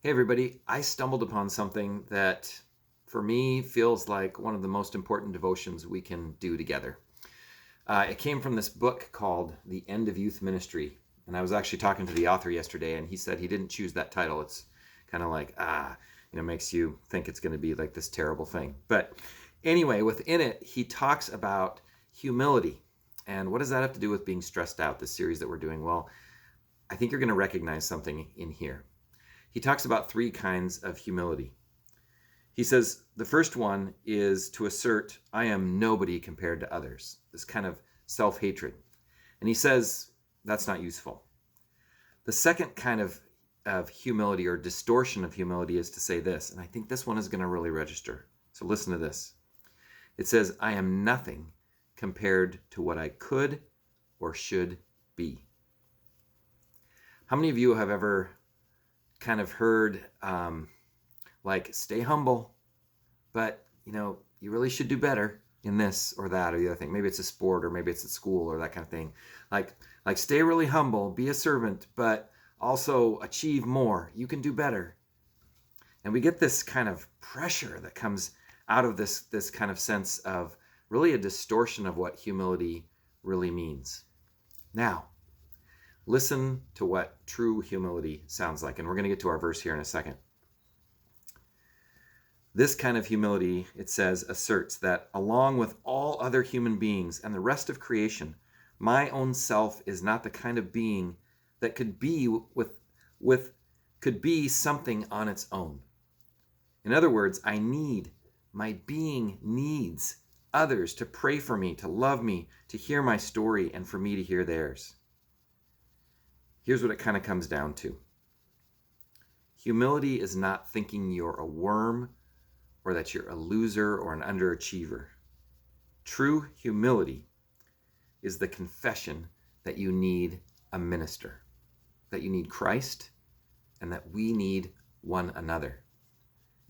Hey, everybody. I stumbled upon something that, for me, feels like one of the most important devotions we can do together. It came from this book called The End of Youth Ministry. And I was actually talking to the author yesterday, and he said he didn't choose that title. It's kind of like, makes you think it's going to be like this terrible thing. But anyway, within it, he talks about humility. And what does that have to do with being stressed out, this series that we're doing? Well, I think you're going to recognize something in here. He talks about three kinds of humility. He says the first one is to assert, I am nobody compared to others, this kind of self-hatred. And he says that's not useful. The second kind of humility or distortion of humility is to say this, and I think this one is going to really register. So listen to this. It says, I am nothing compared to what I could or should be. How many of you have ever kind of heard like stay humble, but you really should do better in this or that or the other thing. Maybe it's a sport or maybe it's at school or that kind of thing. Like stay really humble, be a servant, but also achieve more. You can do better. And we get this kind of pressure that comes out of this kind of sense of really a distortion of what humility really means. Now, listen to what true humility sounds like. And we're going to get to our verse here in a second. This kind of humility, it says, asserts that along with all other human beings and the rest of creation, my own self is not the kind of being that could be could be something on its own. In other words, my being needs others to pray for me, to love me, to hear my story, and for me to hear theirs. Here's what it kind of comes down to. Humility is not thinking you're a worm or that you're a loser or an underachiever. True humility is the confession that you need a minister, that you need Christ, and that we need one another.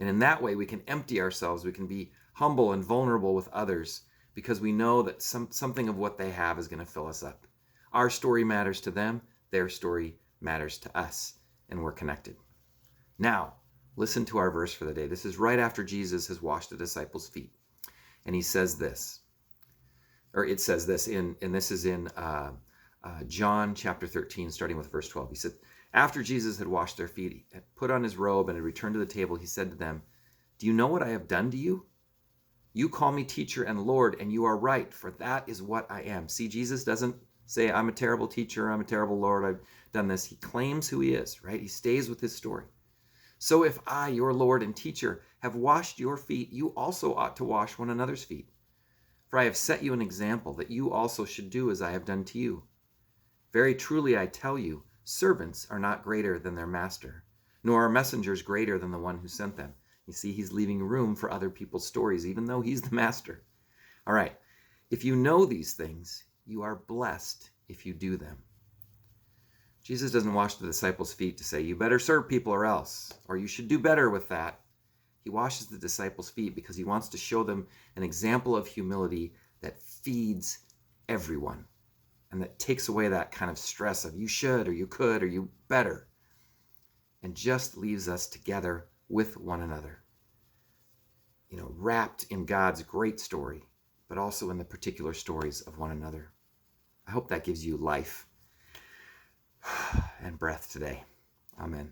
And in that way, we can empty ourselves. We can be humble and vulnerable with others because we know that something of what they have is going to fill us up. Our story matters to them. Their story matters to us, and we're connected. Now, listen to our verse for the day. This is right after Jesus has washed the disciples' feet. And he says this, or it says this, and this is in John chapter 13, starting with verse 12. He said, after Jesus had washed their feet, he had put on his robe and had returned to the table, he said to them, do you know what I have done to you? You call me teacher and Lord, and you are right, for that is what I am. See, Jesus doesn't say, I'm a terrible teacher, I'm a terrible Lord, I've done this. He claims who he is, right? He stays with his story. So if I, your Lord and teacher, have washed your feet, you also ought to wash one another's feet. For I have set you an example that you also should do as I have done to you. Very truly I tell you, servants are not greater than their master, nor are messengers greater than the one who sent them. You see, he's leaving room for other people's stories, even though he's the master. All right, if you know these things, you are blessed if you do them. Jesus doesn't wash the disciples' feet to say, you better serve people or else, or you should do better with that. He washes the disciples' feet because he wants to show them an example of humility that feeds everyone and that takes away that kind of stress of you should or you could or you better and just leaves us together with one another, wrapped in God's great story, but also in the particular stories of one another. I hope that gives you life and breath today. Amen.